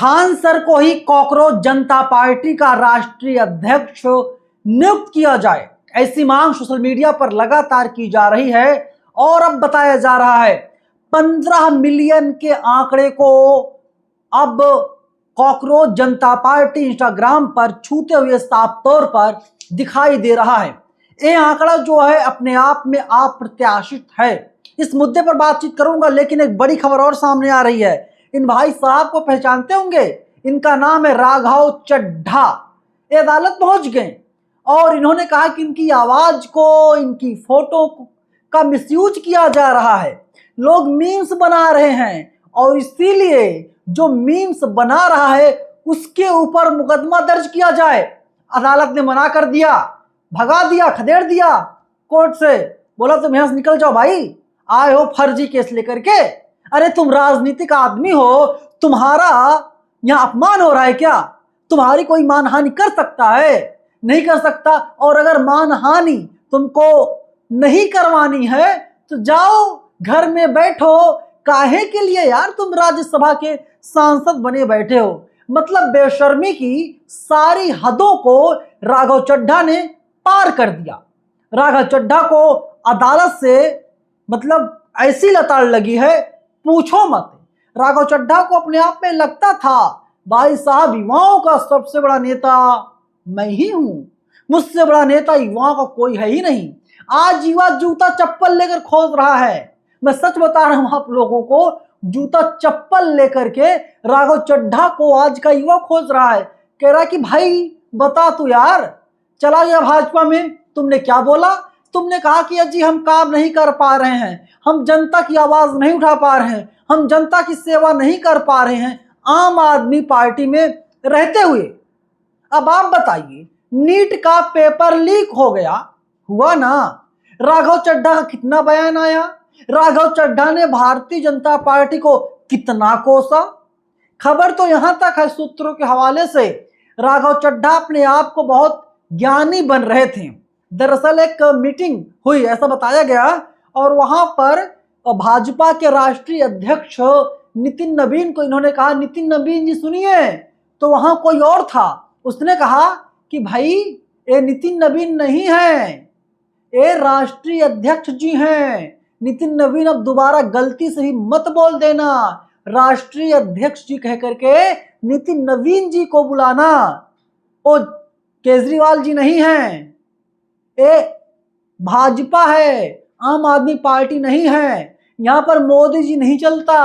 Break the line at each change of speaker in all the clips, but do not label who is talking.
Khan sir को ही cockroach जनता party का राष्ट्रीय अध्यक्ष नियुक्त किया जाए, ऐसी मांग सोशल मीडिया पर लगातार की जा रही है। और अब बताया जा रहा है 15 मिलियन के आंकड़े को अब कॉकरोच जनता पार्टी इंस्टाग्राम पर छूते हुए साफ तौर पर दिखाई दे रहा है। ये आंकड़ा जो है अपने आप में अप्रत्याशित है। इस मुद्दे पर बातचीत करूंगा, लेकिन एक बड़ी खबर और सामने आ रही है। इन भाई साहब को पहचानते होंगे, इनका नाम है राघव चड्ढा। ये अदालत पहुंच गए और इन्होंने कहा कि इनकी आवाज को, इनकी फोटो का मिसयूज किया जा रहा है, लोग मीम्स बना रहे हैं और इसीलिए जो मीम्स बना रहा है उसके ऊपर मुकदमा दर्ज किया जाए। अदालत ने मना कर दिया, भगा दिया, खदेड़ दिया कोर्ट से, बोला तुम यहां से निकल जाओ भाई, आए हो फर्जी केस लेकर के। अरे तुम राजनीतिक आदमी हो, तुम्हारा यहां अपमान हो रहा है क्या? तुम्हारी कोई मानहानि कर सकता है? नहीं कर सकता। और अगर मानहानि तुमको नहीं करवानी है तो जाओ घर में बैठो। काहे के लिए यार तुम राज्यसभा के सांसद बने बैठे हो? मतलब बेशर्मी की सारी हदों को राघव चड्ढा ने पार कर दिया। राघव चड्ढा को अदालत से मतलब ऐसी लताड़ लगी है, पूछो मत। राघव चड्ढा को अपने आप में लगता था भाई साहब युवाओं का सबसे बड़ा नेता मैं ही हूं, मुझसे बड़ा नेता युवाओं का कोई है ही नहीं। आज युवा जूता चप्पल लेकर खोज रहा है। मैं सच बता रहा हूं आप लोगों को, जूता चप्पल लेकर के राघव चड्ढा को आज का युवा खोज रहा है। कह रहा कि भाई बता तू यार, चला गया भाजपा में, तुमने क्या बोला? तुमने कहा कि अजी हम काम नहीं कर पा रहे हैं, हम जनता की आवाज नहीं उठा पा रहे हैं, हम जनता की सेवा नहीं कर पा रहे हैं आम आदमी पार्टी में रहते हुए। अब आप बताइए, नीट का पेपर लीक हो गया, हुआ ना? राघव चड्ढा का कितना बयान आया, राघव चड्ढा ने भारतीय जनता पार्टी को कितना कोसा। खबर तो यहां तक है, सूत्रों के हवाले से राघव चड्ढा अपने आप को बहुत ज्ञानी बन रहे थे। दरअसल एक मीटिंग हुई ऐसा बताया गया और वहां पर भाजपा के राष्ट्रीय अध्यक्ष नितिन नवीन को इन्होंने कहा, नितिन नवीन जी सुनिए। तो वहां कोई और था, उसने कहा कि भाई ये नितिन नवीन नहीं है, ये राष्ट्रीय अध्यक्ष जी हैं। नितिन नवीन अब दोबारा गलती से भी मत बोल देना, राष्ट्रीय अध्यक्ष जी कह करके नितिन नवीन जी को बुलाना। वो केजरीवाल जी नहीं हैं, ये भाजपा है, आम आदमी पार्टी नहीं है। यहाँ पर मोदी जी नहीं चलता,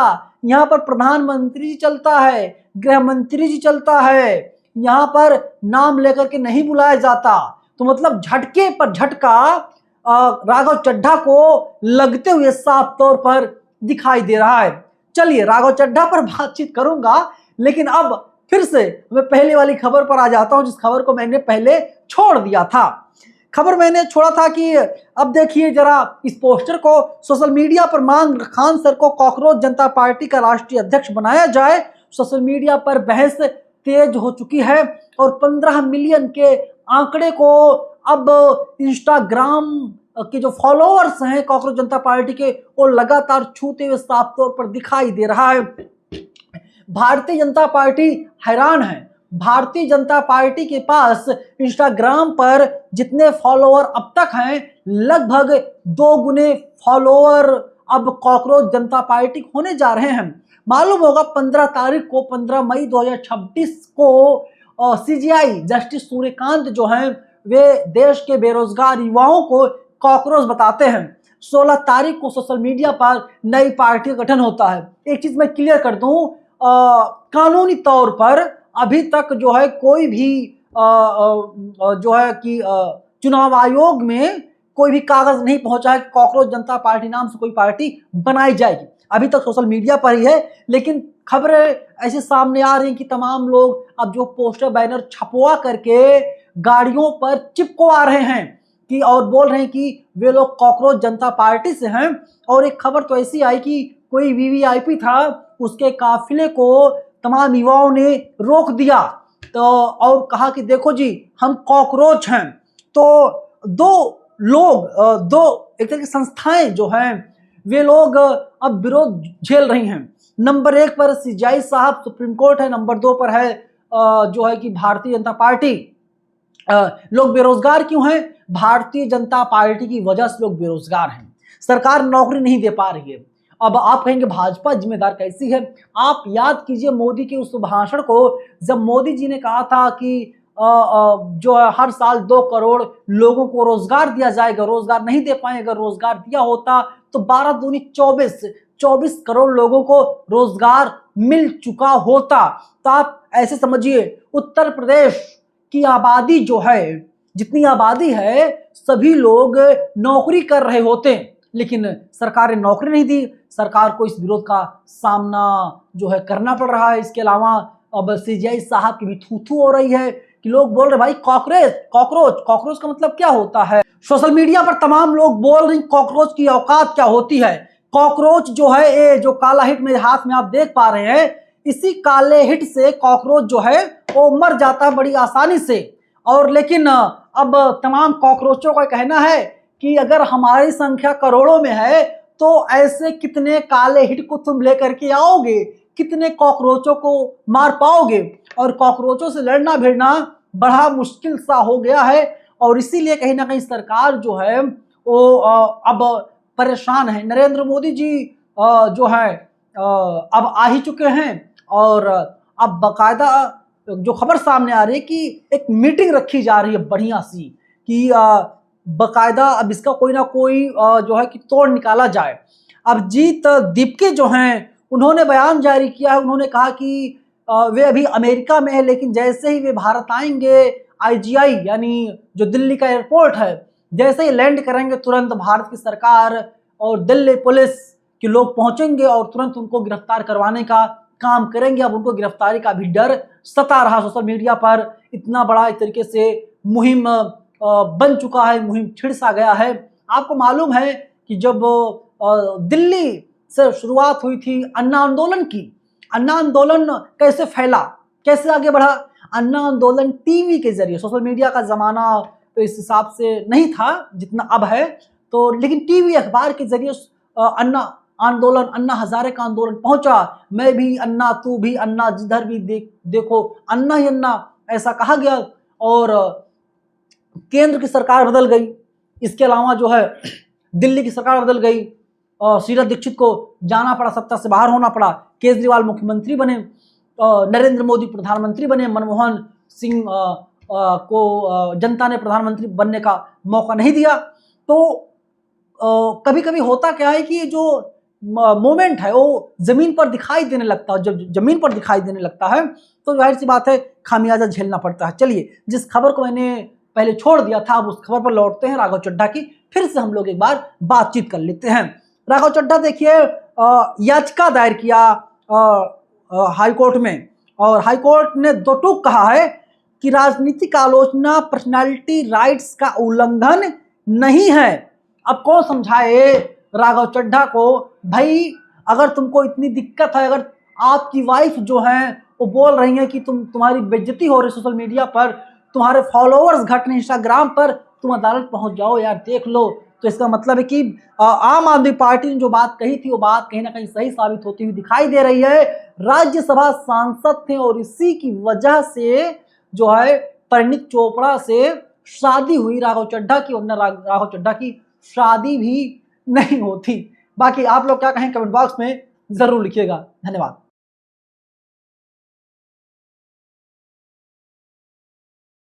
यहाँ पर प्रधानमंत्री जी चलता है, गृह मंत्री जी चलता है, यहाँ पर नाम लेकर के नहीं बुलाया जाता। तो मतलब झटके पर झटका राघव चड्ढा को लगते हुए साफ तौर पर दिखाई दे रहा है। चलिए राघव चड्ढा पर बातचीत करूंगा, लेकिन अब फिर से मैं पहले वाली खबर पर आ जाता हूं, जिस खबर को मैंने पहले छोड़ दिया था। खबर मैंने छोड़ा था कि अब देखिए जरा इस पोस्टर को, सोशल मीडिया पर मांग खान सर को कॉकरोच जनता पार्टी का राष्ट्रीय अध्यक्ष बनाया जाए। सोशल मीडिया पर बहस तेज हो चुकी है और 15 मिलियन के आंकड़े को अब इंस्टाग्राम के जो फॉलोअर्स हैं कॉकरोच जनता पार्टी के, वो लगातार छूते हुए साफ तौर पर दिखाई दे रहा है। भारतीय जनता पार्टी हैरान है। भारतीय जनता पार्टी के पास इंस्टाग्राम पर जितने फॉलोअर अब तक हैं, लगभग 2 गुने फॉलोअर अब कॉकरोच जनता पार्टी होने जा रहे हैं। मालूम होगा 15 तारीख को, 15 मई 2026 को सीजीआई जस्टिस सूर्यकांत जो हैं वे देश के बेरोजगार युवाओं को कॉकरोच बताते हैं। 16 तारीख को सोशल मीडिया पर नई पार्टी का गठन होता है। एक चीज मैं क्लियर कर दूं, कानूनी तौर पर अभी तक जो है कोई भी जो है कि चुनाव आयोग में कोई भी कागज नहीं पहुंचा है कि कॉकरोच जनता पार्टी नाम से कोई पार्टी बनाई जाएगी। अभी तक सोशल मीडिया पर ही है, लेकिन खबरें ऐसे सामने आ रही हैं कि तमाम लोग अब जो पोस्टर बैनर छपवा करके गाड़ियों पर चिपकवा रहे हैं कि और बोल रहे हैं कि वे लोग कॉकरोच जनता पार्टी से हैं। और एक खबर तो ऐसी आई कि कोई वीवीआईपी था, उसके काफिले को तमाम युवाओं ने रोक दिया तो और कहा कि देखो जी हम कॉकरोच हैं। तो दो एक तरह की संस्थाएं जो हैं वे लोग अब विरोध झेल रही हैं। नंबर 1 पर सीजेआई साहब, सुप्रीम कोर्ट है। नंबर 2 पर है जो है कि भारतीय जनता पार्टी। लोग बेरोजगार क्यों हैं? भारतीय जनता पार्टी की वजह से लोग बेरोजगार हैं। सरकार नौकरी नहीं दे पा रही है। अब आप कहेंगे भाजपा जिम्मेदार कैसी है? आप याद कीजिए मोदी के उस भाषण को, जब मोदी जी ने कहा था कि जो है हर साल 2 करोड़ लोगों को रोजगार दिया जाएगा, रोजगार नहीं दे पाए। अगर रोजगार दिया होता तो 12 दूनी 24 करोड़ लोगों को रोजगार मिल चुका होता। तो आप ऐसे समझिए, उत्तर प्रदेश की आबादी जो है, जितनी आबादी है, सभी लोग नौकरी कर रहे होते, लेकिन सरकार ने नौकरी नहीं दी। सरकार को इस विरोध का सामना जो है करना पड़ रहा है। इसके अलावा अब सीजेआई साहब की भी थू-थू हो रही है कि लोग बोल रहे भाई कॉकरोच का मतलब क्या होता है? सोशल मीडिया पर तमाम लोग बोल रहे कॉकरोच की औकात क्या होती है। कॉकरोच जो है, ये जो काला हिट मेरे हाथ में आप देख पा रहे हैं, इसी काले हिट से कॉकरोच जो है वो मर जाता है बड़ी आसानी से। और लेकिन अब तमाम कॉकरोचों का कहना है कि अगर हमारी संख्या करोड़ों में है तो ऐसे कितने काले हिट को तुम लेकर के आओगे, कितने कॉकरोचों को मार पाओगे? और कॉकरोचों से लड़ना भिड़ना बड़ा मुश्किल सा हो गया है। और इसीलिए कहीं ना कहीं सरकार जो है वो अब परेशान है। नरेंद्र मोदी जी जो है अब आ ही चुके हैं और अब बाकायदा जो खबर सामने आ रही है कि एक मीटिंग रखी जा रही है बढ़िया सी कि बाकायदा अब इसका कोई ना कोई जो है कि तोड़ निकाला जाए। अब जीत दीपके जो हैं उन्होंने बयान जारी किया है। उन्होंने कहा कि वे अभी अमेरिका में है, लेकिन जैसे ही वे भारत आएंगे, आईजीआई यानी जो दिल्ली का एयरपोर्ट है, जैसे ही लैंड करेंगे तुरंत भारत की सरकार और दिल्ली पुलिस के लोग पहुंचेंगे और तुरंत उनको गिरफ्तार करवाने का काम करेंगे। अब उनको गिरफ्तारी का भी डर सता रहा। सोशल मीडिया पर इतना बड़ा एक तरीके से मुहिम बन चुका है, मुहिम छिड़ सा गया है। आपको मालूम है कि जब दिल्ली से शुरुआत हुई थी अन्ना आंदोलन की, अन्ना आंदोलन कैसे फैला, कैसे आगे बढ़ा? अन्ना आंदोलन टीवी के जरिए, सोशल मीडिया का जमाना तो इस हिसाब से नहीं था जितना अब है, तो लेकिन टीवी अखबार के जरिए अन्ना आंदोलन, अन्ना हजारे का आंदोलन पहुंचा। मैं भी अन्ना, तू भी अन्ना, जिधर भी देखो अन्ना ही अन्ना, ऐसा कहा गया। और केंद्र की सरकार बदल गई। इसके अलावा जो है दिल्ली की सरकार बदल गई। शीला दीक्षित को जाना पड़ा, सत्ता से बाहर होना पड़ा। केजरीवाल मुख्यमंत्री बने, नरेंद्र मोदी प्रधानमंत्री बने। मनमोहन सिंह को जनता ने प्रधानमंत्री बनने का मौका नहीं दिया। तो कभी कभी होता क्या है कि जो मोमेंट है वो जमीन पर दिखाई देने लगता है। जब जमीन पर दिखाई देने लगता है तो जाहिर सी बात है खामियाजा झेलना पड़ता है। चलिए, जिस खबर को मैंने पहले छोड़ दिया था, अब उस खबर पर लौटते हैं, राघव चड्ढा की। फिर से हम लोग एक बार बातचीत कर लेते हैं। राघव चड्ढा देखिए याचिका दायर किया हाईकोर्ट में, और हाईकोर्ट ने दो टूक कहा है कि राजनीतिक आलोचना पर्सनालिटी राइट्स का उल्लंघन नहीं है। अब कौन समझाए राघव चड्ढा को, भाई अगर तुमको इतनी दिक्कत है, अगर आपकी वाइफ जो है वो बोल रही है कि तुम्हारी बेइज्जती हो रही सोशल मीडिया पर, तुम्हारे फॉलोअर्स घट रहे इंस्टाग्राम पर, तुम अदालत पहुंच जाओ यार, देख लो। तो इसका मतलब है कि आम आदमी पार्टी ने जो बात कही थी वो बात कहीं ना कहीं सही साबित होती हुई दिखाई दे रही है। राज्यसभा सांसद थे और इसी की वजह से जो है परिणीत चोपड़ा से शादी हुई राघव चड्ढा की, वरना राघव चड्ढा की शादी भी नहीं होती। बाकी आप लोग क्या कहें कमेंट बॉक्स में जरूर लिखिएगा। धन्यवाद।